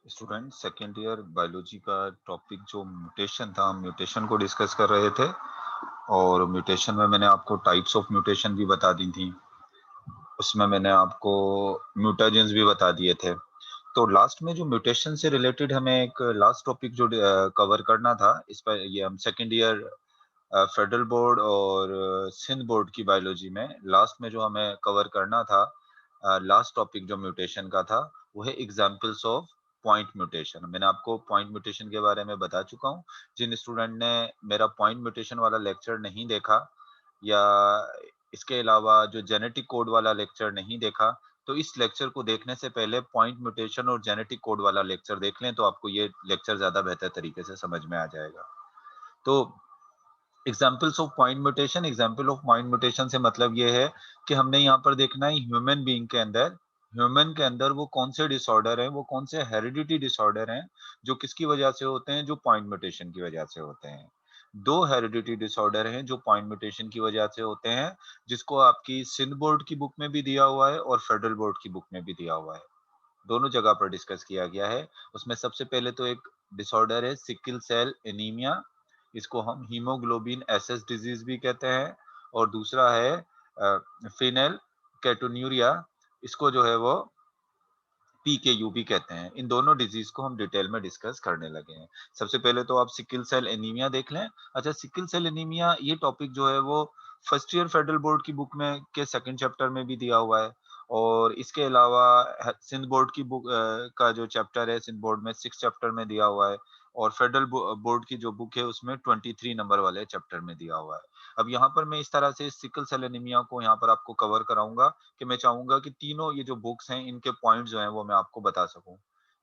Student second year biology का topic जो mutation था, हम म्यूटेशन को डिस्कस कर रहे थे और म्यूटेशन में मैंने आपको टाइप्स ऑफ म्यूटेशन भी बता दी थी। उसमें मैंने आपको म्यूटाजेंस भी बता दिए थे। तो लास्ट में जो म्यूटेशन से रिलेटेड हमें एक लास्ट टॉपिक जो कवर करना था, इस पर ये हम सेकेंड ईयर फेडरल बोर्ड और सिंध बोर्ड की बायोलॉजी में लास्ट में जो हमें कवर करना था, लास्ट टॉपिक जो म्यूटेशन का था वो है एग्जांपल्स ऑफ पॉइंट म्यूटेशन। मैंने आपको पॉइंट म्यूटेशन के बारे में बता चुका हूँ। जिन स्टूडेंट ने मेरा पॉइंट म्यूटेशन वाला लेक्चर नहीं देखा या इसके अलावा जो जेनेटिक कोड वाला लेक्चर नहीं देखा, तो इस लेक्चर को देखने से पहले पॉइंट म्यूटेशन और जेनेटिक कोड वाला लेक्चर देख लें, तो आपको ये लेक्चर ज्यादा बेहतर तरीके से समझ में आ जाएगा। तो examples of point mutation, example of point mutation से मतलब ये है कि हमने यहाँ पर देखना है ह्यूमन बीइंग के अंदर, ह्यूमन के अंदर वो कौन से डिसऑर्डर हैं, वो कौन से हेरिडिटी डिसऑर्डर हैं जो किसकी वजह से होते हैं, जो पॉइंट म्यूटेशन की वजह से होते हैं। दो हेरिडिटी डिसऑर्डर हैं जो पॉइंट म्यूटेशन की वजह से होते हैं, जिसको आपकी सिंध बोर्ड की बुक में भी दिया हुआ है और फेडरल बोर्ड की बुक में भी दिया हुआ है। दोनों जगह पर डिस्कस किया गया है। उसमें सबसे पहले तो एक डिसऑर्डर है सिकल सेल एनीमिया, इसको हम हीमोग्लोबिन एसएस डिजीज भी कहते हैं। और दूसरा है फिनेल कैटोन्यूरिया, इसको जो है वो पीकेयू भी कहते हैं। इन दोनों डिजीज को हम डिटेल में डिस्कस करने लगे हैं। सबसे पहले तो आप सिकल सेल एनीमिया देख लें। अच्छा, सिकल सेल एनीमिया ये टॉपिक जो है वो फर्स्ट ईयर फेडरल बोर्ड की बुक में के सेकंड चैप्टर में भी दिया हुआ है। और इसके अलावा सिंध बोर्ड की बुक का जो चैप्टर है, सिंध बोर्ड में 6 चैप्टर में दिया हुआ है। और फेडरल बोर्ड की जो बुक है उसमें 23 नंबर वाले चैप्टर में दिया हुआ है। अब यहाँ पर मैं इस तरह से सिकल सेल एनीमिया को यहाँ पर आपको कवर कराऊंगा कि मैं चाहूंगा कि तीनों ये जो बुक्स हैं इनके पॉइंट्स जो हैं वो मैं आपको बता सकूं,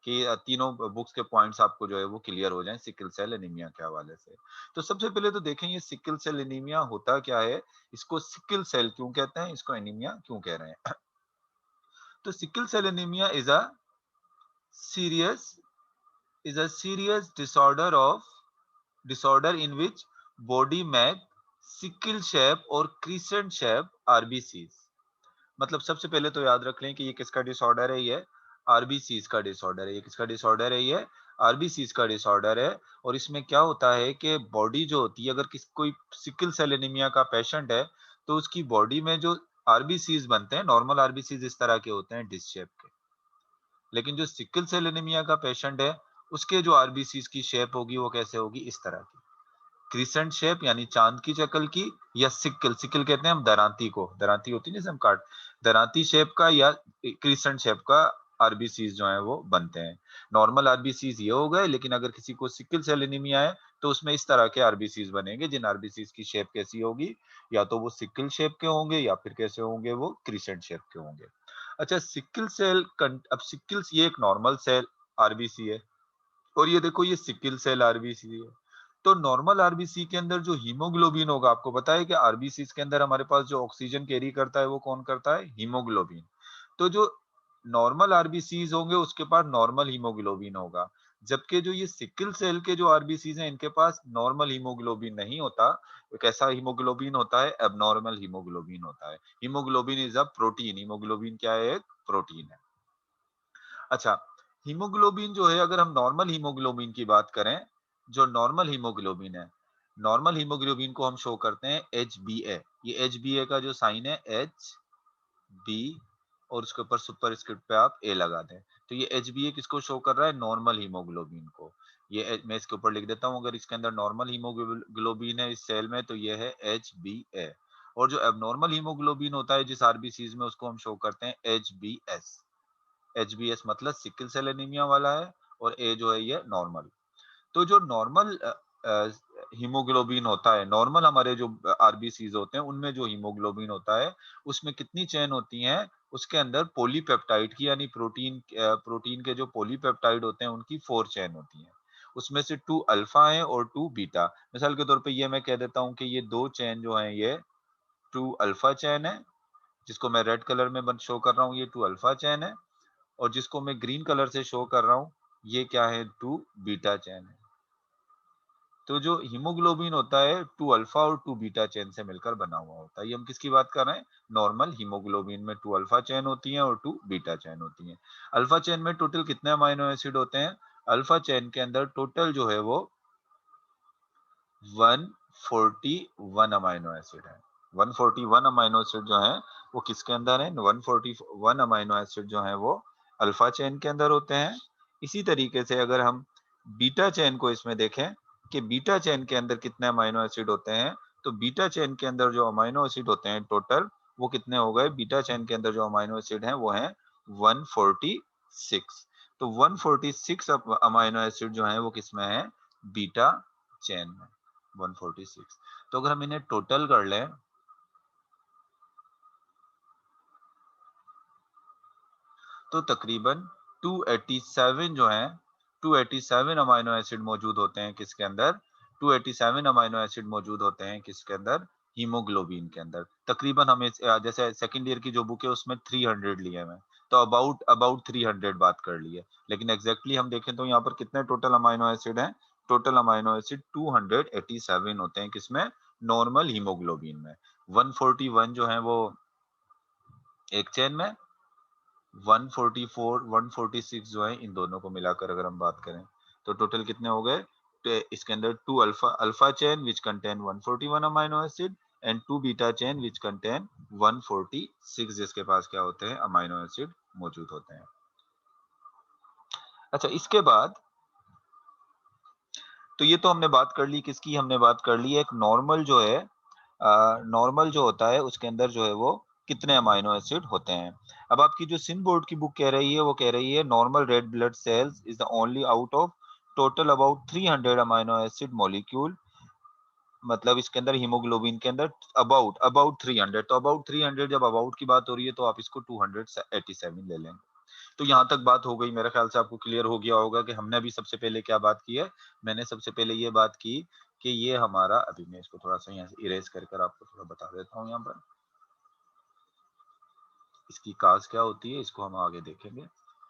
कि तीनों बुक्स के पॉइंट्स आपको जो है वो क्लियर हो जाएं सिकल सेल एनीमिया के हवाले से। तो सबसे पहले तो देखें ये सिकल सेल एनीमिया होता क्या है, इसको सिकल सेल क्यों कहते हैं, इसको एनीमिया क्यों कह रहे हैं। तो sickle cell anaemia serious is a serious disorder in which body make sickle shape और crescent shape RBCs। मतलब सबसे पहले तो याद रख लें कि ये किसका डिसऑर्डर है, ये आरबीसीज का डिसऑर्डर है। ये किसका डिसऑर्डर है, ये आरबीसीज का डिसऑर्डर है। और इसमें क्या होता है कि बॉडी जो होती है, अगर कोई सिकल सेल एनीमिया का पेशेंट है तो उसकी बॉडी में जो आरबीसीज बनते हैं, नॉर्मल आरबीसीज इस तरह के होते हैं डिस शेप के। लेकिन जो सिकल सेल एनीमिया का पेशेंट है उसके जो आरबीसीज की शेप होगी वो कैसे होगी, इस तरह की क्रिसेंट शेप यानी चांद की शक्ल की, या सिकल सिकल कहते हैं हम दरांती को, दरांती होती है जैसे हम काट, दरांती शेप का या क्रिसेंट शेप का आरबीसीज जो है वो बनते हैं। नॉर्मल आरबीसीज ये हो गए, लेकिन अगर किसी को सिकल सेल एनीमिया है तो उसमें इस तरह के आरबीसीज बनेंगे, जिन आरबीसीज की शेप कैसी होगी, या तो वो सिकल शेप के होंगे या फिर कैसे होंगे, वो क्रिसेंट शेप के होंगे। अच्छा, सिकल सेल अब सिकल्स ये एक नॉर्मल सेल आरबीसी है, और ये देखो ये सिकल सेल आरबीसी है। तो नॉर्मल आरबीसी के अंदर जो हीमोग्लोबिन होगा, आपको पता है कि आरबीसी के अंदर हमारे पास जो ऑक्सीजन कैरी करता है वो कौन करता है, हीमोग्लोबिन। तो जो नॉर्मल आरबीसीज होंगे उसके पास नॉर्मल हीमोग्लोबिन होगा, जबकि जो ये सिकल सेल के जो आरबीसीज हैं इनके पास नॉर्मल हीमोग्लोबिन नहीं होता। कैसा हीमोग्लोबिन होता है, एबनॉर्मल हीमोग्लोबिन होता है। Haemoglobin is a protein, haemoglobin क्या है, एक प्रोटीन है। अच्छा, हीमोग्लोबिन जो है, अगर हम नॉर्मल हीमोग्लोबिन की बात करें, जो नॉर्मल हीमोग्लोबिन है, नॉर्मल हीमोग्लोबिन को हम शो करते हैं एच बी ए। ये एच बी ए का जो साइन है एच बी, और उसके ऊपर सुपरस्क्रिप्ट पे आप ए लगा दें, तो ये एच बी ए किसको शो कर रहा है, नॉर्मल हीमोग्लोबिन को। ये मैं इसके ऊपर लिख देता हूं, अगर इसके अंदर नॉर्मल हीमोग्लोबिन है इस सेल में तो ये है एच बी ए। और जो एबनॉर्मल हीमोग्लोबिन होता है जिस आरबीसीज में, उसको हम शो करते हैं एच बी एस। एचबीएस मतलब सिकल सेल एनीमिया वाला है, और ए जो है ये नॉर्मल। तो जो नॉर्मल हीमोग्लोबिन होता है, नॉर्मल हमारे जो आरबीसीज होते हैं उनमें जो हीमोग्लोबिन होता है उसमें कितनी चेन होती हैं, उसके अंदर पॉलीपेप्टाइड की यानी प्रोटीन के जो पॉलीपेप्टाइड होते हैं उनकी 4 चेन होती हैं। उसमें से 2 अल्फा है और 2 बीटा। मिसाल के तौर पे ये मैं कह देता हूं कि ये दो चेन जो है ये 2 अल्फा चेन है, जिसको मैं रेड कलर में शो कर रहा हूँ, ये 2 अल्फा चेन है। और जिसको मैं ग्रीन कलर से शो कर रहा हूं, ये क्या है, 2 बीटा चैन है। तो जो हीमोग्लोबिन होता है 2 अल्फा और 2 बीटा चेन से मिलकर बना हुआ होता है। ये हम किसकी बात कर रहे हैं? नॉर्मल हीमोग्लोबिन में 2 अल्फा चेन होती हैं और 2 बीटा चेन होती हैं। अल्फा चेन में टोटल कितने अमीनो एसिड होते हैं? अल्फा चेन के अंदर टोटल जो है वो 141 अमीनो एसिड है। 141 अमीनो एसिड जो है वो किसके अंदर है? 141 अमीनो एसिड जो है वो अल्फा चेन के अंदर होते हैं। इसी तरीके से अगर हम बीटा चेन को इसमें देखें कि बीटा चेन के अंदर कितने अमीनो एसिड होते हैं, तो बीटा चेन के अंदर जो अमीनो एसिड होते हैं टोटल वो कितने हो गए? बीटा चेन के अंदर जो अमीनो एसिड हैं वो हैं 146। तो 146 अमीनो एसिड जो है वो किसमें है? बीटा चेन में 146। तो अगर हम इन्हें टोटल कर लें तो तकरीबन 287 जो है 287 अमीनो एसिड मौजूद होते हैं किसके अंदर? 287 अमीनो एसिड मौजूद होते हैं किसके अंदर? हीमोग्लोबिन के अंदर। तकरीबन हमें जैसे सेकंड ईयर की जो बुक है उसमें 300 लिए हुए हैं, तो अबाउट अबाउट 300 बात कर ली है। लेकिन एग्जैक्टली हम देखें तो यहाँ पर कितने टोटल अमीनो एसिड हैं? टोटल अमीनो एसिड 287 होते हैं किसमें? नॉर्मल हीमोग्लोबिन में। 141 जो है वो एक चेन में, 144 146 जो है इन दोनों को मिलाकर अगर हम बात करें तो टोटल कितने हो गए? तो इसके अंदर 2 alpha alpha chain which contain 141 amino acid and 2 beta chain which contain 146, जिसके पास क्या होते हैं? अमीनो एसिड मौजूद होते हैं। अच्छा, इसके बाद तो ये तो हमने बात कर ली किसकी? हमने बात कर ली एक नॉर्मल जो है नॉर्मल जो होता है उसके अंदर जो है वो कितने अमीनो एसिड होते हैं। अब आपकी जो सिंध बोर्ड की बुक कह रही है वो कह रही है normal red blood cells is the only out of total about 300 amino acid molecule. मतलब इसके अंदर हीमोग्लोबिन के अंदर अबाउट अबाउट 300, तो अबाउट 300 जब अबाउट की बात हो रही है तो आप इसको 287 ले लेंगे। तो यहाँ तक बात हो गई, मेरे ख्याल से आपको क्लियर हो गया होगा कि हमने अभी सबसे पहले क्या बात की है। मैंने सबसे पहले ये बात की कि ये हमारा, अभी मैं इसको थोड़ा सा यहाँ से इरेज कर आपको थोड़ा बता देता हूँ। यहाँ पर इसकी काज क्या होती है इसको हम आगे देखेंगे,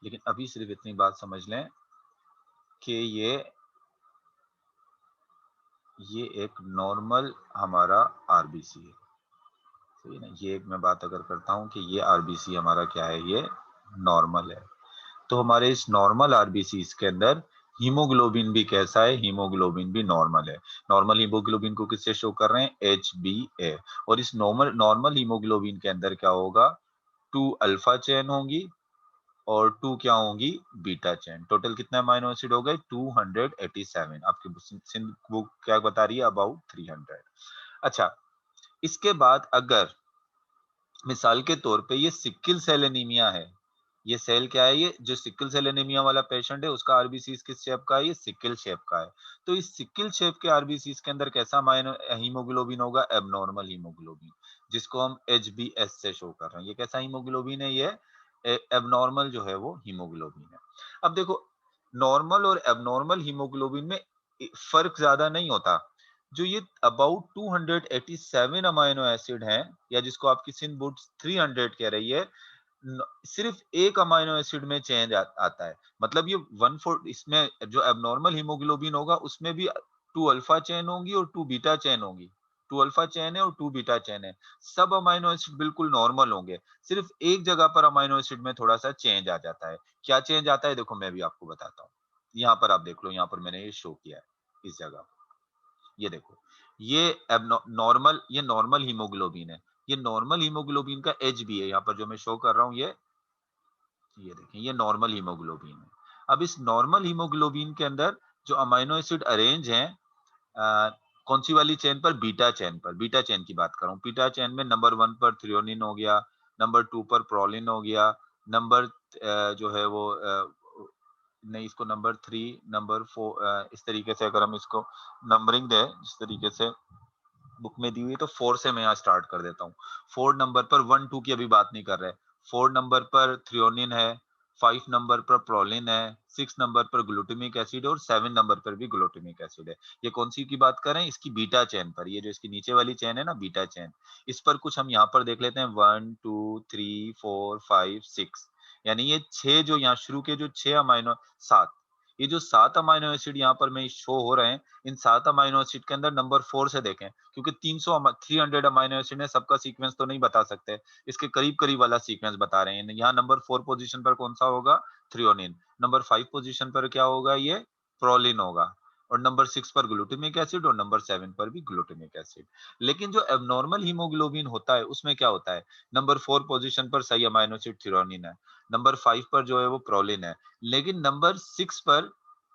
लेकिन अभी सिर्फ इतनी बात समझ लें कि ये एक नॉर्मल हमारा आरबीसी है। सही है ना? ये एक मैं बात अगर करता हूँ कि ये आरबीसी हमारा क्या है? ये नॉर्मल है। तो हमारे इस नॉर्मल आरबीसी के अंदर हीमोग्लोबिन भी कैसा है? हीमोग्लोबिन भी नॉर्मल है। नॉर्मल हीमोग्लोबिन को किससे शो कर रहे हैं? HbA। और इस नॉर्मल नॉर्मल हीमोग्लोबिन के अंदर क्या होगा? 2 अल्फा चेन होंगी और 2 क्या होंगी? Beta chain. टोटल कितने अमीनो एसिड हो गए? 287। आपकी सिंध बुक क्या बता रही है? अबाउट 300। अच्छा, इसके बाद अगर मिसाल के तौर पे ये सिक्किल सेल एनीमिया है, ये सेल क्या है? ये जो सिक्किल सेल एनीमिया वाला पेशेंट है उसका आरबीसी किस शेप का है? ये सिक्किल शेप का है। तो इस सिक्किल शेप के आरबीसी के अंदर कैसा हीमोग्लोबिन होगा? एबनॉर्मल हीमोग्लोबिन, जिसको हम HbS से शो कर रहे हैं। ये कैसा हीमोग्लोबिन है? ये एबनॉर्मल जो है वो हीमोग्लोबिन है। अब देखो, नॉर्मल और एबनॉर्मल हीमोग्लोबिन में फर्क ज्यादा नहीं होता। जो ये अबाउट 287 अमीनो एसिड हैं, या जिसको आपकी सिंध बुक 300 कह रही है, सिर्फ एक अमीनो एसिड में चेंज आता है। मतलब ये 14 इसमें जो एबनॉर्मल हीमोग्लोबिन होगा उसमें भी 2 अल्फा चेन होंगी और 2 बीटा चेन होंगी। 2 अल्फा चेन है और 2 बीटा चेन है। सब अमीनो एसिड बिल्कुल नॉर्मल होंगे। सिर्फ एक जगह पर अमीनो एसिड में थोड़ा सा चेंज आ जाता है। क्या चेंज आता है? देखो मैं भी आपको बताता हूँ। यहाँ पर आप देख लो, यहाँ पर मैंने ये शो किया है इस जगह। ये देखो, ये नॉर्मल, ये नॉर्मल हीमोग्लोबिन है। ये नॉर्मल हीमोग्लोबिन का एच बी है, यहाँ पर जो मैं शो कर रहा हूँ ये देखें, ये नॉर्मल हीमोग्लोबिन है। अब इस नॉर्मल हीमोग्लोबिन के अंदर जो अमीनो एसिड अरेंज हैं, कौन सी वाली चेन पर? बीटा चेन पर। बीटा चेन की बात कर रहा हूँ। बीटा चेन में नंबर 1 पर थ्रियोनिन हो गया, नंबर 2 पर प्रोलिन हो गया, नंबर जो है वो नहीं, इसको नंबर 3 नंबर 4 इस तरीके से अगर हम इसको नंबरिंग दें जिस तरीके से बुक में दी हुई है, तो 4 से मैं यहाँ स्टार्ट कर देता हूँ। 4 नंबर पर 1 2 की अभी बात नहीं कर रहे। 4 नंबर पर थ्रियोनिन है, 5 नंबर पर प्रोलिन है, 6 नंबर पर ग्लूटामिक एसिड और 7 नंबर पर भी ग्लूटामिक एसिड है। ये कौन सी की बात कर रहे हैं? इसकी बीटा चेन पर। ये जो इसकी नीचे वाली चेन है ना, बीटा चेन, इस पर कुछ हम यहाँ पर देख लेते हैं। 1 2 3 4 5 6, यानी ये 6 जो यहाँ शुरू के जो 6 अमीनो 7, ये जो 7 अमाइनो एसिड यहाँ पर में शो हो रहे हैं, इन 7 अमाइनो एसिड के अंदर नंबर 4 से देखें, क्योंकि 300 अमाइनो एसिड है, सबका सीक्वेंस तो नहीं बता सकते, इसके करीब-करीब वाला सीक्वेंस बता रहे हैं। यहाँ नंबर 4 पोजीशन पर कौन सा होगा? थ्रेओनीन। नंबर 5 पोजीशन पर क्या होगा? ये प्रोलिन होगा। और नंबर 6 पर ग्लूटामिक एसिड और नंबर 7 पर भी ग्लूटामिक एसिड। लेकिन जो एब्नॉर्मल हीमोग्लोबिन होता है, उसमें क्या होता है? नंबर 4 पोजीशन पर सही अमाइनो एसिड थ्रेओनीन है। नंबर 5 पर जो है वो प्रोलिन है। लेकिन नंबर 6 पर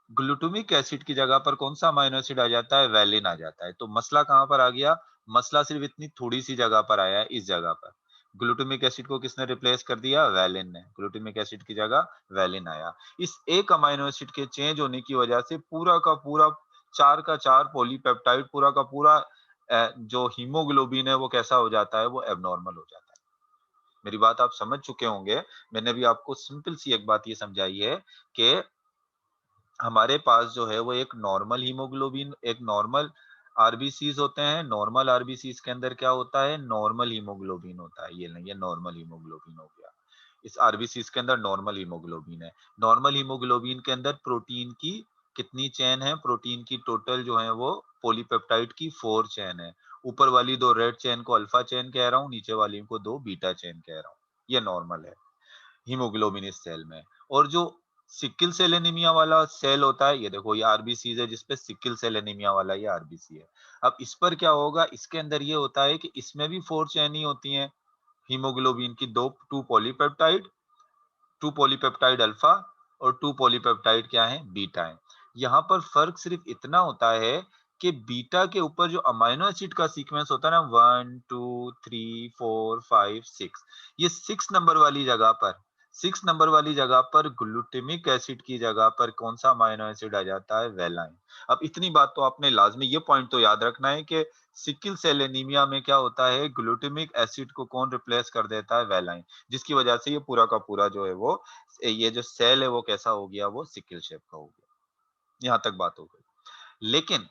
ग्लूटामिक एसिड की जगह पर कौन सा अमाइनो एसिड आ जाता है? वेलिन आ जाता है। तो मसला कहाँ पर आ गया? मसला सिर्फ इतनी थोड़ी सी जगह पर आया है, इस जगह पर। ग्लूटामिक एसिड को किसने रिप्लेस कर दिया? वेलिन ने। ग्लूटामिक एसिड की जगह वेलिन आया। इस एक अमाइनो एसिड के चेंज होने की वजह से पूरा का पूरा 4 का 4 पॉलीपेप्टाइड पूरा का पूरा जो हीमोग्लोबिन है वो कैसा हो जाता है? वो एब्नॉर्मल हो जाता है। मेरी बात आप समझ चुके होंगे। मैंने भी आपको सिंपल सी एक बात ये समझाई है कि हमारे पास जो है वो एक नॉर्मल हीमोग्लोबिन, एक नॉर्मल आरबीसीज होते हैं। नॉर्मल आरबीसीज के अंदर क्या होता है? नॉर्मल हीमोग्लोबिन होता है। ये नहीं, ये नॉर्मल हीमोग्लोबिन हो गया। इस आरबीसीज के अंदर नॉर्मल हीमोग्लोबिन है। नॉर्मल हीमोग्लोबिन के अंदर प्रोटीन की कितनी चेन है? प्रोटीन की टोटल जो है वो पॉलीपेप्टाइड की 4 चेन है। ऊपर वाली 2 रेड चेन को अल्फा चेन कह रहा हूँ, नीचे वाली को 2 बीटा चेन कह रहा हूँ। ये नॉर्मल है हीमोग्लोबिन इस सेल में। और जो सिकिल सेल एनीमिया वाला सेल होता है, ये देखो ये आरबीसी है जिसपे सिकिल सेल एनीमिया वाला ये आरबीसी है। अब इस पर क्या होगा? इसके अंदर ये होता है कि इसमें भी 4 चेन ही होती हैं हीमोग्लोबिन की, 2 पॉलीपेप्टाइड, 2 पॉलीपेप्टाइड अल्फा और 2 पॉलीपेप्टाइड क्या है? बीटा है। यहाँ पर फर्क सिर्फ इतना होता है कि बीटा के ऊपर जो अमाइनो एसिड का सीक्वेंस होता है ना, 1 2 3 4 5 6, ये 6 नंबर वाली जगह पर, 6 नंबर वाली जगह पर ग्लूटामिक एसिड की जगह पर कौन सा अमाइनो एसिड आ जाता है? वेलाइन। अब इतनी बात तो आपने लाजमी ये पॉइंट तो याद रखना है कि सिकिल सेल एनीमिया में क्या होता है? ग्लूटामिक एसिड को कौन रिप्लेस कर देता है? वेलाइन। जिसकी वजह से ये पूरा का पूरा जो है वो ये जो सेल है वो कैसा हो गया? वो सिकिल शेप का हो गया। यहाँ तक बात हो गई। लेकिन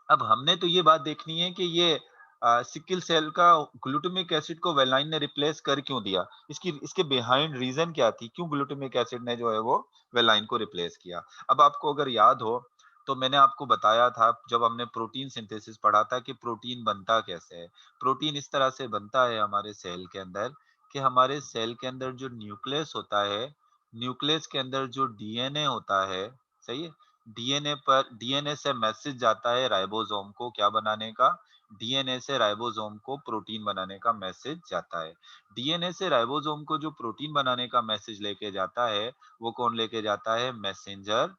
अब हमने तो ये बात देखनी है कि ये सिकिल सेल का ग्लूटामिक एसिड को वेलाइन ने रिप्लेस कर क्यों दिया? इसके बिहाइंड रीजन क्या थी? क्यों ग्लूटामिक एसिड ने जो है वो वेलाइन को रिप्लेस किया? अब आपको अगर याद हो तो मैंने आपको बताया था जब हमने प्रोटीन सिंथेसिस पढ़ा था कि प्रोटीन बनता कैसे है। प्रोटीन इस तरह से बनता है हमारे सेल के अंदर कि हमारे सेल के अंदर जो न्यूक्लियस होता है, न्यूक्लियस के अंदर जो डीएनए होता है, सही है? डीएनए से मैसेज जाता है राइबोसोम को क्या बनाने का? डीएनए से राइबोसोम को प्रोटीन बनाने का मैसेज जाता है। डीएनए से राइबोसोम को जो प्रोटीन बनाने का मैसेज लेके जाता है, वो कौन लेके जाता है? Messenger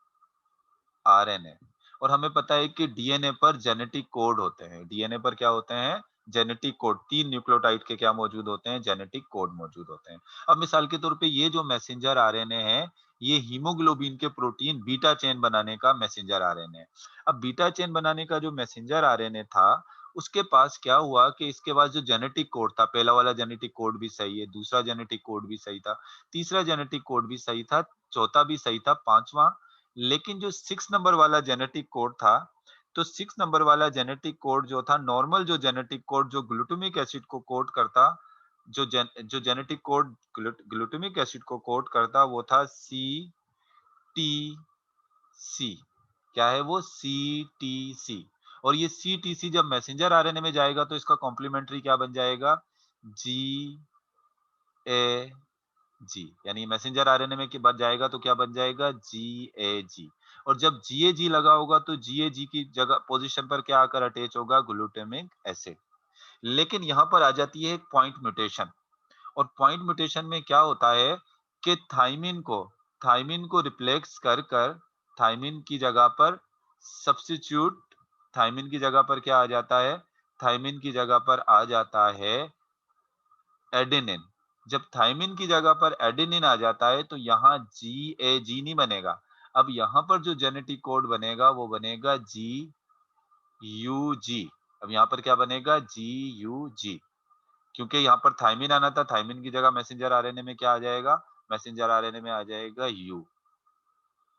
RNA. और हमें पता है कि डीएनए पर जेनेटिक कोड होते हैं। डीएनए पर क्या होते हैं? Genetic code. 3 न्यूक्लियोटाइड के क्या मौजूद होते हैं? जेनेटिक कोड मौजूद होते हैं। अब मिसाल के तौर पे ये जो मैसेंजर आरएनए है, ये हीमोग्लोबिन के प्रोटीन बीटा चेन बनाने का मैसेंजर आरएनए है। अब बीटा चेन बनाने का जो मैसेंजर आरएनए था, उसके पास क्या हुआ कि इसके पास जो जेनेटिक कोड था, पहला वाला जेनेटिक कोड भी सही है, दूसरा जेनेटिक कोड भी सही था, तीसरा जेनेटिक कोड भी सही था, चौथा भी सही था, पांचवा, लेकिन जो 6 नंबर वाला जेनेटिक कोड था, तो 6 नंबर वाला जेनेटिक कोड जो था, नॉर्मल जो जेनेटिक कोड जो ग्लूटामिक एसिड को कोड करता, जो जेनेटिक कोड ग्लूटामिक एसिड को कोड करता, वो था सीटीसी। क्या है वो? सीटीसी। और ये सीटीसी जब मैसेंजर आरएनए में जाएगा तो इसका कॉम्प्लीमेंट्री क्या बन जाएगा? जीएजी। यानी मैसेंजर आरएनए में के बाद जाएगा तो क्या बन जाएगा? जीएजी। और जब जीएजी लगा होगा तो जीएजी की जगह पोजीशन पर क्या आकर अटैच होगा? Glutamic acid. लेकिन यहाँ पर आ जाती है एक पॉइंट म्यूटेशन। और पॉइंट म्यूटेशन में क्या होता है कि थाइमिन को रिप्लेस कर कर थाइमिन की जगह पर सब्स्टिट्यूट, थाइमिन की जगह पर क्या आ जाता है? थाइमिन की जगह पर आ जाता है एडेनिन। जब थाइमिन की जगह पर एडेनिन आ जाता है तो यहाँ जी नहीं बनेगा। अब यहाँ पर जो जेनेटिक कोड बनेगा वो बनेगा जी। अब यहाँ पर क्या बनेगा? जी। क्योंकि यहाँ पर थाइमिन आना था, थाइमिन की जगह मैसेंजर आरएनए में क्या आ जाएगा? मैसेंजर आरएनए में आ जाएगा यू।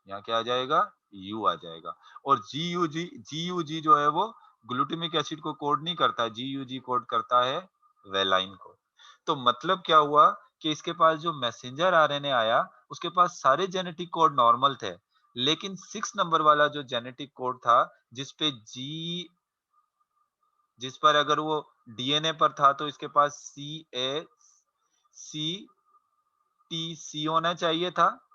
यहाँ क्या आ जाएगा? यू आ जाएगा। और जीयूजी जो है वो ग्लूटामिक एसिड को कोड नहीं करता, जीयूजी कोड करता है वेलाइन को। तो मतलब क्या हुआ कि इसके पास जो मैसेंजर आरएनए आया, उसके पास सारे जेनेटिक कोड नॉर्मल थे, लेकिन 6 नंबर वाला जो जेनेटिक कोड था, जिस पर अगर वो डीएनए पर था तो इसके पास CACTC होना चाहिए था,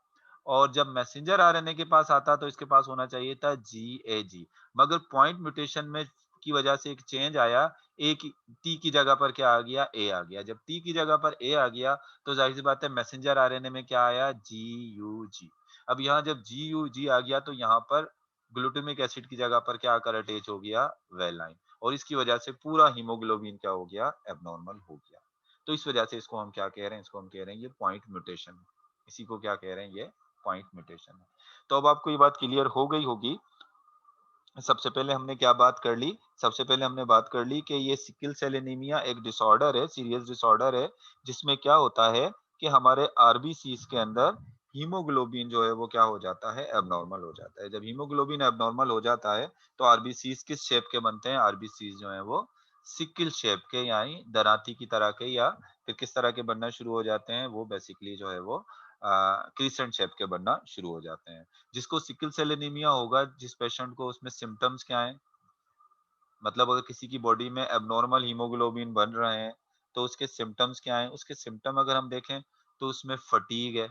और जब मैसेंजर आरएनए के पास आता तो इसके पास होना चाहिए था GAG। मगर पॉइंट म्यूटेशन में की वजह से एक चेंज आया, टी की जगह पर क्या आ गया, ए आ गया। जब टी की जगह पर ए आ गया तो जाहिर सी बात है मैसेंजर आरएनए में क्या आया, GUG। अब यहाँ जब GUG आ गया तो यहाँ पर ग्लूटामिक एसिड की जगह पर क्या आकर अटैच हो गया, वेलाइन, और इसकी वजह से पूरा हीमोग्लोबिन क्या हो गया, एबनॉर्मल हो गया। तो इस वजह से इसको हम क्या कह रहे हैं, इसको हम कह रहे हैं ये पॉइंट म्यूटेशन। इसी को क्या कह रहे हैं, ये पॉइंट म्यूटेशन है। तो अब आपको ये बात क्लियर हो गई होगी। सबसे पहले हमने क्या बात कर ली, सबसे पहले हमने बात कर ली कि ये सिकल सेल एनीमिया एक डिसऑर्डर है, सीरियस डिसऑर्डर है, जिसमें क्या होता है कि हमारे आरबीसीज के अंदर हीमोग्लोबिन जो है वो क्या हो जाता है, एबनॉर्मल हो जाता है। जब हीमोग्लोबिन एबनॉर्मल हो जाता है तो आरबीसीज किस शेप के बनते हैं, आरबीसीज जो है वो सिकल शेप के, यानी दराती की तरह के, या फिर किस तरह के बनना शुरू हो जाते हैं, वो बेसिकली जो है वो क्रीसेंट शेप के बनना शुरू हो जाते हैं। जिसको सिकल सेल एनीमिया होगा, जिस पेशेंट को, उसमें सिम्टम्स क्या हैं, मतलब अगर किसी की बॉडी में एबनॉर्मल हीमोग्लोबिन बन रहे हैं तो उसके सिम्टम्स क्या हैं, उसके सिम्टम अगर हम देखें तो उसमें फटीग है।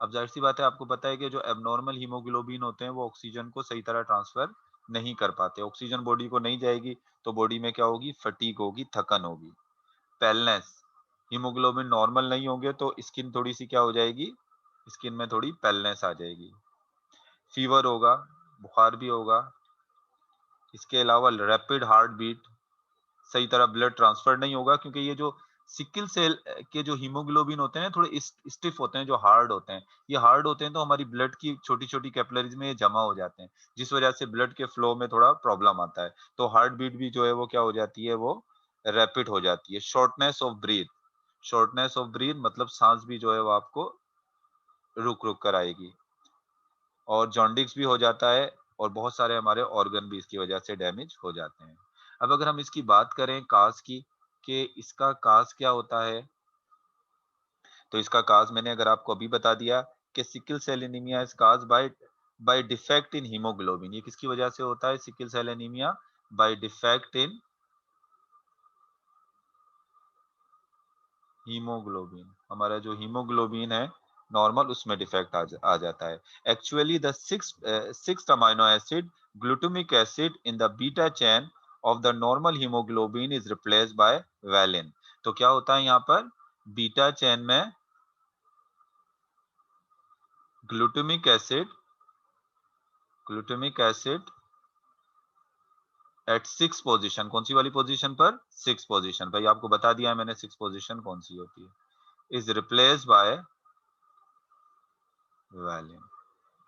अब जाहिर सी बात है, आपको पता है कि जो एबनॉर्मल हीमोग्लोबिन होते हैं वो ऑक्सीजन को सही तरह ट्रांसफर नहीं कर पाते, ऑक्सीजन बॉडी को नहीं जाएगी तो बॉडी में क्या होगी, फटीग होगी, थकन होगी। पेलनेस, हीमोग्लोबिन नॉर्मल नहीं होंगे तो स्किन थोड़ी सी क्या हो जाएगी, स्किन में थोड़ी पेलनेस आ जाएगी। फीवर होगा, बुखार भी होगा। इसके अलावा रैपिड हार्ट बीट, सही तरह ब्लड ट्रांसफर नहीं होगा, क्योंकि ये जो सिकल सेल के जो हीमोग्लोबिन होते हैं थोड़े स्टिफ होते हैं, जो हार्ड होते हैं, ये हार्ड होते हैं तो हमारी ब्लड की छोटी छोटी कैपिलरीज में ये जमा हो जाते हैं, जिस वजह से ब्लड के फ्लो में थोड़ा प्रॉब्लम आता है। तो हार्ट बीट भी जो है वो क्या हो जाती है, वो रैपिड हो जाती है। Shortness of breath, shortness of breath मतलब सांस भी जो है वो आपको रुक रुक कर आएगी, और जॉन्डिस भी हो जाता है, और बहुत सारे हमारे ऑर्गन भी इसकी वजह से डैमेज हो जाते हैं। अब अगर हम इसकी बात करें काज की, कि इसका काज क्या होता है, तो इसका काज मैंने अगर आपको अभी बता दिया कि sickle cell anaemia is cause by defect in haemoglobin. ये किसकी वजह से होता है, sickle cell anaemia by defect in haemoglobin. हमारा जो हीमोग्लोबिन है नॉर्मल, उसमें डिफेक्ट आ जाता है। Actually the sixth amino acid glutamic acid in the beta chain of the normal haemoglobin is replaced by valine. तो क्या होता है यहाँ पर, बीटा चेन में glutamic acid at six position, कौन सी वाली पोजीशन पर, सिक्स पोजीशन। भाई आपको बता दिया है मैंने सिक्स पोजीशन कौन सी होती है, इज रिप्लेस्ड बाय वैलिन।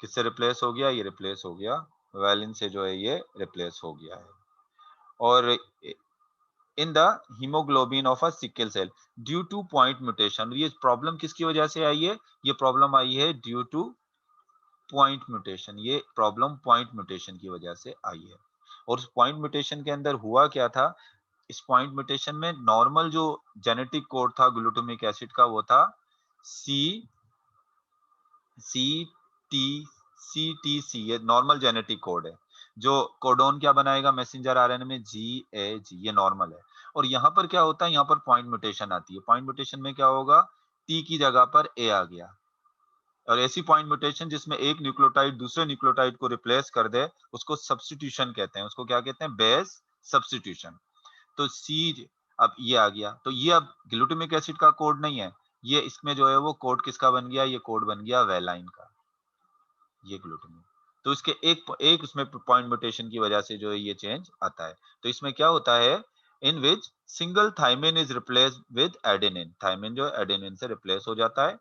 किससे रिप्लेस हो गया, ये रिप्लेस हो गया वैलिन से, जो है ये रिप्लेस हो गया है। और in the haemoglobin of a sickle cell due to point mutation, ये प्रॉब्लम किसकी वजह से आई है, ये प्रॉब्लम आई है ड्यू टू पॉइंट म्यूटेशन। ये प्रॉब्लम पॉइंट म्यूटेशन की वजह से आई है। और उस पॉइंट म्यूटेशन के अंदर हुआ क्या था, इस पॉइंट म्यूटेशन में नॉर्मल जो जेनेटिक कोड था ग्लूटामिक एसिड का, वो था सी सी टी CTC, ये नॉर्मल जेनेटिक कोड है। जो कोडोन क्या बनाएगा मैसेंजर आरएनए में, GAG, ये नॉर्मल है। और यहाँ पर क्या होता है, यहाँ पर पॉइंट म्यूटेशन आती है। पॉइंट म्यूटेशन में क्या होगा, टी की जगह पर ए आ गया, और ऐसी पॉइंट म्यूटेशन जिसमें एक न्यूक्लियोटाइड दूसरे न्यूक्लियोटाइड को रिप्लेस कर दे, उसको सब्स्टिट्यूशन कहते हैं। उसको क्या कहते हैं, बेस सब्स्टिट्यूशन। तो सी, अब ये आ गया, तो ये अब ग्लूटामिक एसिड का कोड नहीं है, ये इसमें जो है वो कोड किसका बन गया, ये कोड बन गया वेलाइन का, ये ग्लूटामिन। तो इसके एक उसमें पॉइंट म्यूटेशन की वजह से जो है ये चेंज आता है। तो इसमें क्या होता है, in which single thymine is replaced with adenine, thymine जो एडेनिन से रिप्लेस हो जाता है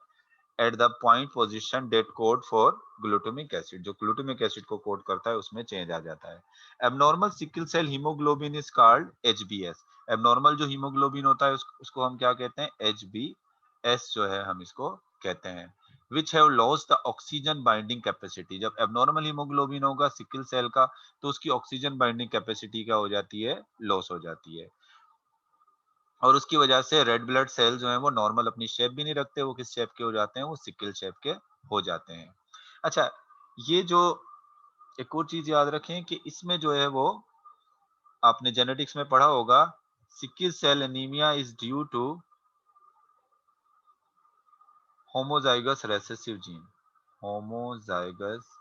at the point position that code for glutamic acid, जो ग्लूटामिक एसिड को कोड करता है उसमें चेंज आ जाता है। Abnormal sickle cell haemoglobin is called HbS। Abnormal जो हीमोग्लोबिन होता है उसको हम क्या कहते हैं, HbS जो है हम इसको कहते हैं। which have lost the oxygen binding capacity, जब एबनॉर्मल हीमोग्लोबिन होगा सिकल सेल का तो उसकी ऑक्सीजन बाइंडिंग कैपेसिटी क्या हो जाती है, लॉस हो जाती है। और उसकी वजह से रेड ब्लड सेल जो है वो नॉर्मल अपनी शेप भी नहीं रखते, वो किस शेप के हो जाते हैं, वो सिकल शेप के हो जाते हैं। अच्छा, ये जो एक और चीज याद रखें कि इसमें जो है वो आपने जेनेटिक्स में पढ़ा होगा, sickle cell anaemia is due to homozygous recessive gene, homozygous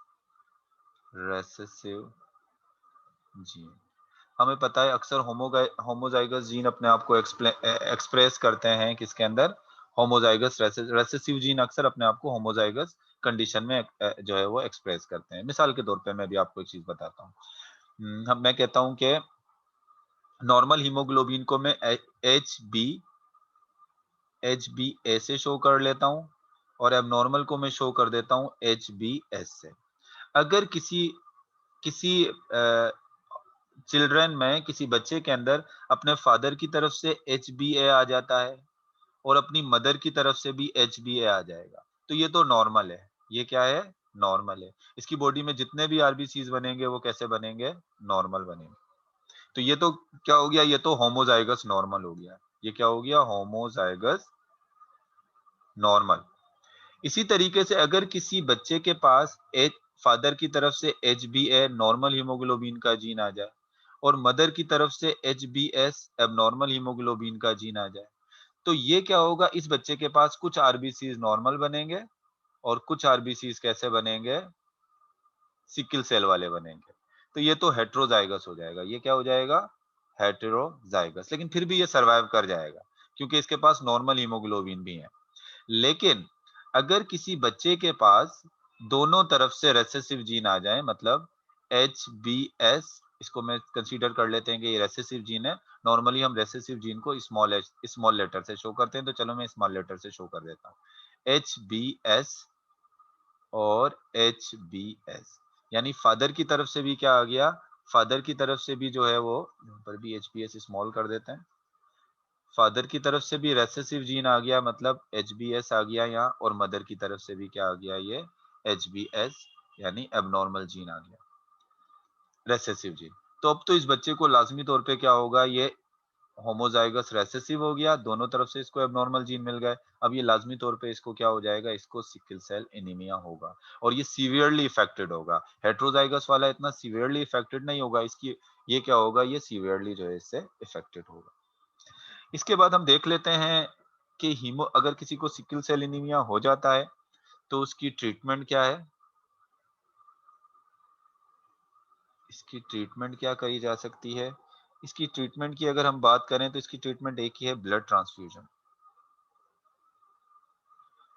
recessive gene. हमें पता है अक्सर होमोजाइगस जीन अपने आप को एक्सप्रेस करते हैं किसके अंदर, होमोजाइगस रेसेसिव जीन अक्सर अपने आप को होमोजाइगस कंडीशन में जो है वो एक्सप्रेस करते हैं। मिसाल के तौर पे मैं भी आपको एक चीज बताता हूँ। मैं कहता हूँ कि नॉर्मल हीमोग्लोबिन को मैं एच बी ए से शो कर लेता हूँ और एबनॉर्मल को मैं शो कर देता हूँ एच बी एस से। अगर किसी किसी चिल्ड्रन में, किसी बच्चे के अंदर अपने फादर की तरफ से एच बी ए आ जाता है और अपनी मदर की तरफ से भी एच बी ए आ जाएगा, तो ये तो नॉर्मल है। ये क्या है? नॉर्मल है। इसकी बॉडी में जितने भी आरबीसीज बनेंगे वो कैसे बनेंगे? नॉर्मल बनेंगे। तो ये तो क्या हो गया? ये तो होमोजाइगस नॉर्मल हो गया। ये क्या हो गया? Homozygous normal. इसी तरीके से अगर किसी बच्चे के पास एच फादर की तरफ से H B A normal haemoglobin का जीन आ जाए और मदर की तरफ से H B S abnormal haemoglobin का जीन आ जाए, तो ये क्या होगा? इस बच्चे के पास कुछ आरबीसीज नॉर्मल बनेंगे और कुछ आरबीसीज कैसे बनेंगे? सिकल सेल वाले बनेंगे। तो ये तो हेट्रोजाइगस हो जाएगा। ये क्या हो जाएगा? हेटेरोजाइगस। लेकिन फिर भी ये सर्वाइव कर जाएगा क्योंकि इसके पास नॉर्मल हीमोग्लोबिन भी है। लेकिन अगर किसी बच्चे के पास दोनों तरफ से रेसेसिव जीन आ जाए, मतलब एच बी एस, इसको मैं कंसीडर कर लेते हैं कि ये रेसेसिव जीन है। नॉर्मली हम रेसेसिव जीन को स्मॉल लेटर से शो करते हैं, तो चलो मैं स्मॉल लेटर से शो कर देता हूँ, एच बी एस और एच बी एस। यानी फादर की तरफ से भी क्या आ गया? फादर की तरफ से भी जो है वो, यहाँ पर भी एच बी एस स्मॉल कर देते हैं, फादर की तरफ से भी रेसेसिव जीन आ गया, मतलब एच बी एस आ गया यहाँ, और मदर की तरफ से भी क्या आ गया? ये एच बी एस, यानी एबनॉर्मल जीन आ गया, रेसेसिव जीन। तो अब तो इस बच्चे को लाजमी तौर पे क्या होगा? ये होमोजाइगस रेसेसिव हो गया, दोनों तरफ से इसको एबनॉर्मल जीन मिल गए। अब ये लाजमी तौर पे इसको क्या हो जाएगा? इसको सिकल सेल एनीमिया होगा और ये सीवियरली इफेक्टेड होगा। हेट्रोजाइगस वाला इतना सीवियरली इफेक्टेड नहीं होगा, इसकी ये क्या होगा? ये सीवियरली जो है इससे इफेक्टेड होगा। इसके बाद हम देख लेते हैं कि हीमो अगर किसी को सिकल सेल एनीमिया हो जाता है तो उसकी ट्रीटमेंट क्या है? इसकी ट्रीटमेंट क्या करी जा सकती है? इसकी ट्रीटमेंट की अगर हम बात करें तो इसकी ट्रीटमेंट एक ही है, ब्लड ट्रांसफ्यूजन।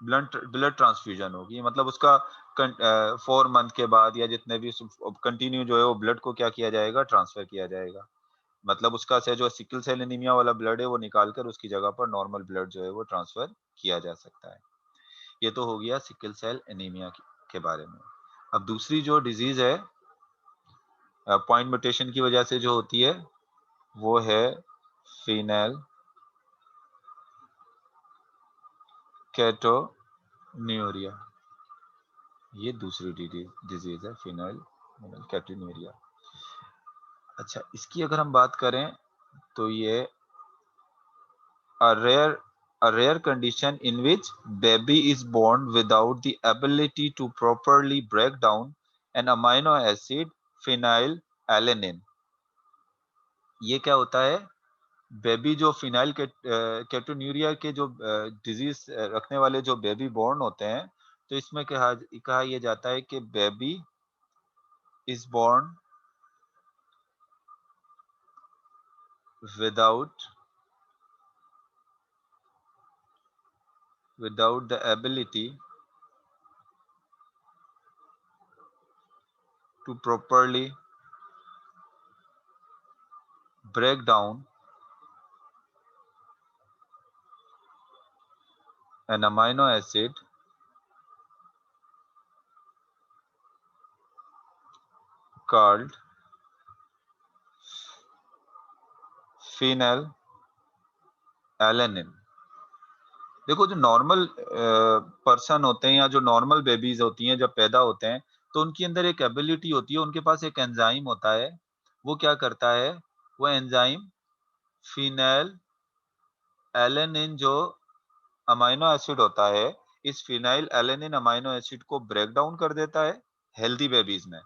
ब्लड ट्रांसफ्यूजन होगी, मतलब उसका 4 मंथ के बाद या जितने भी कंटिन्यू जो है वो ब्लड को क्या किया जाएगा? ट्रांसफर किया जाएगा। मतलब उसका से जो सिकल सेल एनीमिया वाला ब्लड है वो निकाल कर उसकी जगह पर नॉर्मल ब्लड जो है वो ट्रांसफर किया जा सकता है। ये तो हो गया सिकल सेल एनीमिया के बारे में। अब दूसरी जो डिजीज है पॉइंट म्यूटेशन की वजह से जो होती है वो है फिनाइल कैटोन्यूरिया। ये दूसरी डिजीज है, फिनाइल कैटोन्यूरिया। अच्छा, इसकी अगर हम बात करें तो ये a rare a rare condition in which baby is born without the ability to properly break down an amino acid phenylalanine। ये क्या होता है? बेबी जो फिनाइल केटोन्यूरिया के जो डिजीज रखने वाले जो बेबी बॉर्न होते हैं, तो इसमें कहा यह जाता है कि baby is born without the ability to properly break down an amino acid called phenylalanine। देखो, जो नॉर्मल पर्सन होते हैं या जो नॉर्मल बेबीज होती हैं जब पैदा होते हैं, तो उनके अंदर एक एबिलिटी होती है, उनके पास एक एंजाइम होता है। वो क्या करता है? वो एंजाइम फिनाइल एलेनिन जो अमाइनो एसिड होता है, इस फिनाइल एलेनिन अमाइनो एसिड को ब्रेक डाउन कर देता है, हेल्दी बेबीज में,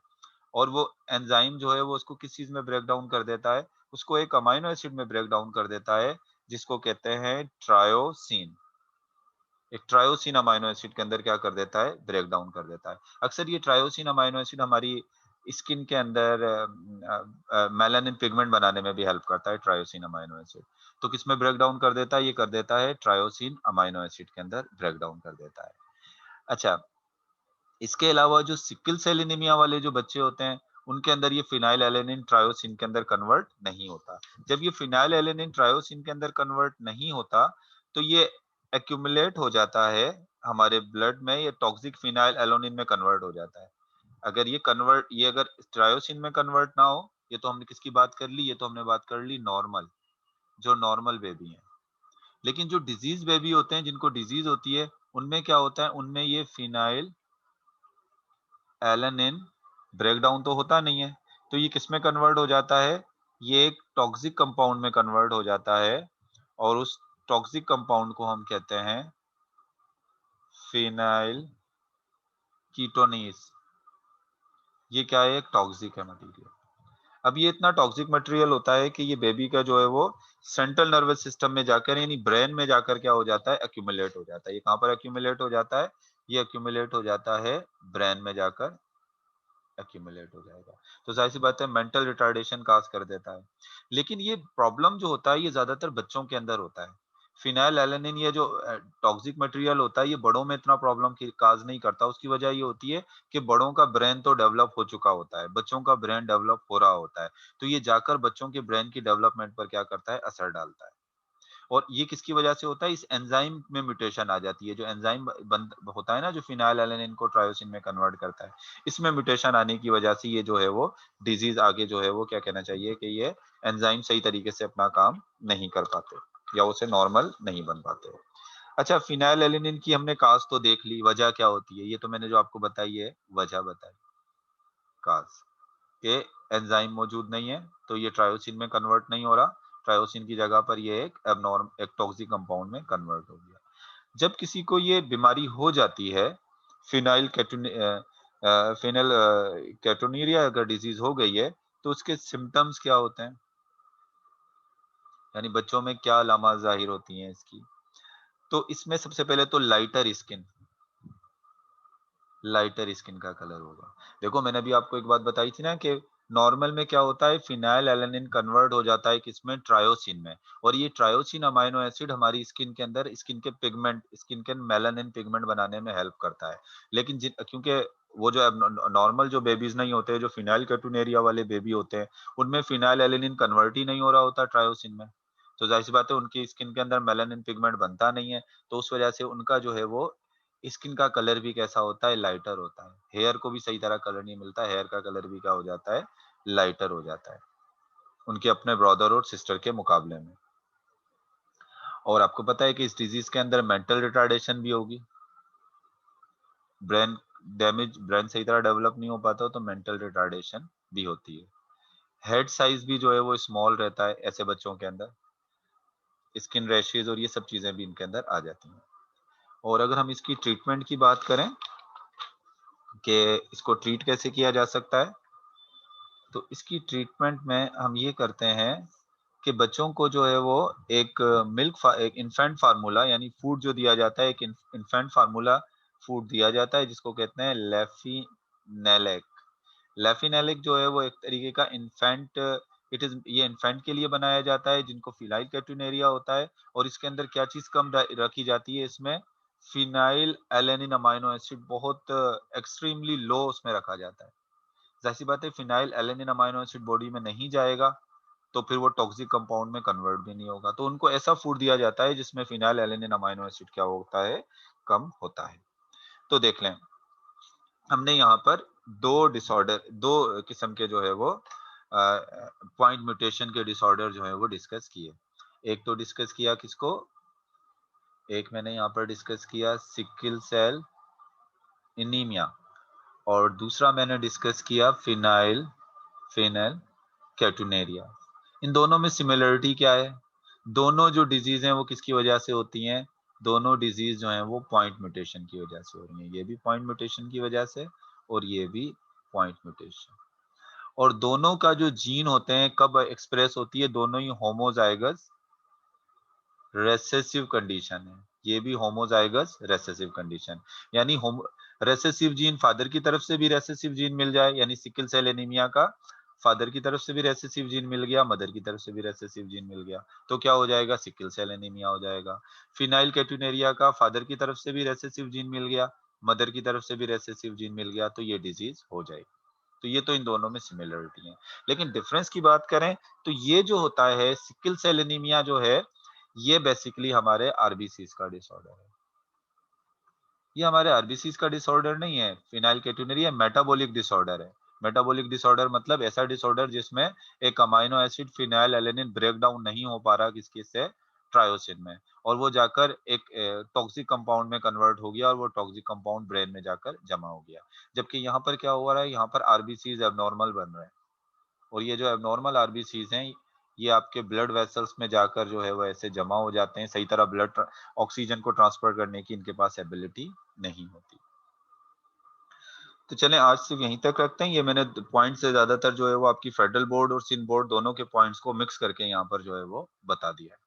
और वो एंजाइम जो है वो उसको किस चीज में ब्रेक डाउन कर देता है, उसको एक अमाइनो एसिड में ब्रेक डाउन कर देता है, जिसको कहते हैं ट्रायोसिन। एक ट्रायोसिन अमाइनो एसिड के अंदर क्या कर देता है, ब्रेक डाउन कर देता है। अक्सर ये ट्रायोसिन अमाइनो एसिड हमारी स्किन के अंदर मेलानिन पिगमेंट बनाने में भी हेल्प करता है, ट्रायोसिन अमाइनो एसिड। तो किसमें ब्रेक डाउन कर देता है, ये कर देता है ट्रायोसिन अमाइनो एसिड के अंदर ब्रेक डाउन कर देता है। अच्छा, इसके अलावा जो सिकल सेल एनीमिया वाले जो बच्चे होते हैं, उनके अंदर ये फिनाइलएलेनिन ट्रायोसिन के अंदर कन्वर्ट नहीं होता। जब ये फिनाइलएलेनिन ट्रायोसिन के अंदर कन्वर्ट नहीं होता, तो ये एक्यूमुलेट हो जाता है हमारे ब्लड में, ये टॉक्सिक फिनाइलएलोनिन में कन्वर्ट हो जाता है। अगर ये अगर ट्रायोसिन में कन्वर्ट ना हो, ये तो हमने किसकी बात कर ली, ये तो हमने बात कर ली नॉर्मल, जो नॉर्मल बेबी है। लेकिन जो डिजीज बेबी होते हैं, जिनको डिजीज होती है, उनमें क्या होता है, उनमें ये फिनाइल एलेनिन ब्रेकडाउन तो होता नहीं है, तो ये किस में कन्वर्ट हो जाता है, ये एक टॉक्सिक कंपाउंड में कन्वर्ट हो जाता है, और उस टॉक्सिक कंपाउंड को हम कहते हैं फिनाइल कीटोनीस। ये क्या है, एक टॉक्सिक है मटेरियल। अब ये इतना टॉक्सिक मटेरियल होता है कि ये बेबी का जो है वो सेंट्रल नर्वस सिस्टम में जाकर, यानी ब्रेन में जाकर क्या हो जाता है, एक्यूमुलेट हो जाता है। ये कहाँ पर एक्यूमुलेट हो जाता है, ये एक्यूमुलेट हो जाता है ब्रेन में जाकर एक्यूमुलेट हो जाएगा। तो जाहिर सी बात है मेंटल रिटार्डेशन काज कर देता है। लेकिन ये प्रॉब्लम जो होता है, ये ज्यादातर बच्चों के अंदर होता है। फिनाइल एलेनिन, ये जो टॉक्सिक मटेरियल होता है, ये बड़ों में इतना प्रॉब्लम काज नहीं करता। उसकी वजह ये होती है कि बड़ों का ब्रेन तो डेवलप हो चुका होता है, बच्चों का ब्रेन डेवलप हो रहा होता है, तो ये जाकर बच्चों के ब्रेन की डेवलपमेंट पर क्या करता है, असर डालता है। और ये किसकी वजह से होता है, इस एंजाइम में म्यूटेशन आ जाती है। जो एंजाइम बंद होता है ना, जो फिनाइलएलेनिन को ट्रायोसिन में कन्वर्ट करता है, इसमें म्यूटेशन आने की वजह से ये जो है वो डिजीज आगे जो है वो क्या कहना चाहिए कि ये एंजाइम सही तरीके से अपना काम नहीं कर पाते, या उसे नॉर्मल नहीं बन पाते। अच्छा, फिनाइलएलेनिन की हमने काज तो देख ली, वजह क्या होती है, ये तो मैंने जो आपको बताई है वजह बताई, काज के एंजाइम मौजूद नहीं है, तो ये ट्रायोसिन में कन्वर्ट नहीं हो रहा, ट्रायोसिन की जगह पर ये एक एबनॉर्म एक टॉक्सिक कंपाउंड में कन्वर्ट हो गया। जब किसी को ये बीमारी हो जाती है, फिनाइल फिनाइल कैटोनीरिया अगर डिजीज हो गई है, तो उसके सिम्टम्स क्या होते हैं, यानी बच्चों में क्या अलामत जाहिर होती हैं इसकी। तो इसमें सबसे पहले तो लाइटर स्किन का कलर होगा। देखो, मैंने अभी आपको एक बात बताई थी ना कि नॉर्मल में क्या होता है, फिनाइल एलेनिन कन्वर्ट हो जाता है किसमें, ट्रायोसिन में, और ये ट्रायोसिन अमाइनो एसिड हमारी स्किन के अंदर स्किन के मेलानिन पिगमेंट बनाने में हेल्प करता है। लेकिन क्योंकि वो जो नॉर्मल जो बेबीज नहीं होते, जो फिनाइल कैटूनेरिया वाले बेबी होते हैं, उनमें फिनाइल एलेनिन कन्वर्ट ही नहीं हो रहा होता ट्रायोसिन में, तो जाहिर सी बात है उनकी स्किन के अंदर मेलानिन पिगमेंट बनता नहीं है। तो उस वजह से उनका जो है वो स्किन का कलर भी कैसा होता है, लाइटर होता है। हेयर को भी सही तरह कलर नहीं मिलता, हेयर का कलर भी क्या हो जाता है, लाइटर हो जाता है, उनके अपने ब्रदर और सिस्टर के मुकाबले में। और आपको पता है कि इस डिजीज के अंदर मेंटल रिटार्डेशन भी होगी, ब्रेन ब्रेन सही तरह डेवलप नहीं हो पाता, तो मेंटल रिटार्डेशन भी होती है। हेड साइज भी जो है वो स्मॉल रहता है ऐसे बच्चों के अंदर, स्किन रैशेज और ये सब चीजें भी इनके अंदर आ जाती हैं। और अगर हम इसकी ट्रीटमेंट की बात करें कि इसको ट्रीट कैसे किया जा सकता है, तो इसकी ट्रीटमेंट में हम ये करते हैं कि बच्चों को जो है वो एक एक इन्फेंट फार्मूला, यानी फूड जो दिया जाता है, एक इन्फेंट फार्मूला फूड दिया जाता है, जिसको कहते हैं लेफिनेलेक। लेफिनेलिक जो है वो एक तरीके का इन्फेंट, ये इन्फेंट के लिए बनाया जाता है जिनको फिनाइल कैटूनेरिया होता है, और इसके अंदर क्या चीज कम रखी जाती है, इसमें फिनाइल एलेनिन अमाइनो एसिड बहुत एक्सट्रीमली लो उसमें रखा जाता है। जाहिर सी बात है phenyl alanine amino acid body में नहीं जाएगा, तो फिर वो टॉक्सिक कंपाउंड में कन्वर्ट भी नहीं होगा। तो उनको ऐसा फूड दिया जाता है जिसमें फिनाइल एलेनिन अमाइनो एसिड क्या होता है, कम होता है। तो देख लें, हमने यहाँ पर दो किस्म के जो है वो पॉइंट म्यूटेशन के डिसऑर्डर जो है वो डिस्कस किए। एक तो डिस्कस किया किसको, एक मैंने यहाँ पर डिस्कस किया सिकल सेल एनीमिया, और दूसरा मैंने डिस्कस किया फिनाइल कैटूनेरिया। इन दोनों में सिमिलरिटी क्या है, दोनों जो डिजीज हैं वो किसकी वजह से होती हैं, दोनों डिजीज जो हैं वो पॉइंट म्यूटेशन की वजह से हो रही हैं। ये भी पॉइंट म्यूटेशन की वजह से, और ये भी पॉइंट म्यूटेशन। और दोनों का जो जीन होते हैं कब एक्सप्रेस होती है, दोनों ही होमोजाइगस रेसेसिव कंडीशन है। ये भी होमोजाइगस रेसेसिव कंडीशन, यानी रेसेसिव जीन फादर की तरफ से भी रेसेसिव जीन मिल जाए, यानी सिकल सेल एनीमिया का फादर की तरफ से भी रेसेसिव जीन मिल गया, मदर की तरफ से भी रेसेसिव जीन मिल गया, तो क्या हो जाएगा, सिकल सेल एनीमिया हो जाएगा। फिनाइल कैटुनेरिया का फादर की तरफ से भी रेसेसिव जीन मिल गया, मदर की तरफ से भी रेसेसिव जीन मिल गया, तो ये डिजीज हो जाएगी। तो ये तो इन दोनों में सिमिलरिटी है। लेकिन डिफरेंस की बात करें तो ये जो होता है सिकल सेल एनीमिया जो है, ये बेसिकली हमारे आरबीसीज का डिसऑर्डर है। ये हमारे आरबीसीज का डिसऑर्डर नहीं है, फिनाइलकेटोनुरिया मेटाबॉलिक डिसऑर्डर है। मेटाबॉलिक डिसऑर्डर मतलब ऐसा डिसऑर्डर जिसमें एक amino acid phenylalanine break down नहीं हो पा रहा किसके से, ट्रायोसिन में, और वो जाकर एक टॉक्सिक कंपाउंड में कन्वर्ट हो गया और वो टॉक्सिक कंपाउंड ब्रेन में जाकर जमा हो गया। जबकि यहाँ पर क्या हो रहा है, यहाँ पर आरबीसीज एबनॉर्मल बन रहे हैं, और ये जो एबनॉर्मल आरबीसीज हैं ये आपके ब्लड वेसल्स में जाकर जो है वो ऐसे जमा हो जाते हैं, सही तरह ब्लड ऑक्सीजन को ट्रांसफर करने की इनके पास एबिलिटी नहीं होती। तो चलें आज सिर्फ यहीं तक रखते हैं। ये मैंने पॉइंट से ज्यादातर जो है वो आपकी फेडरल बोर्ड और सिंध बोर्ड दोनों के पॉइंट्स को मिक्स करके यहाँ पर जो है वो बता दिया है।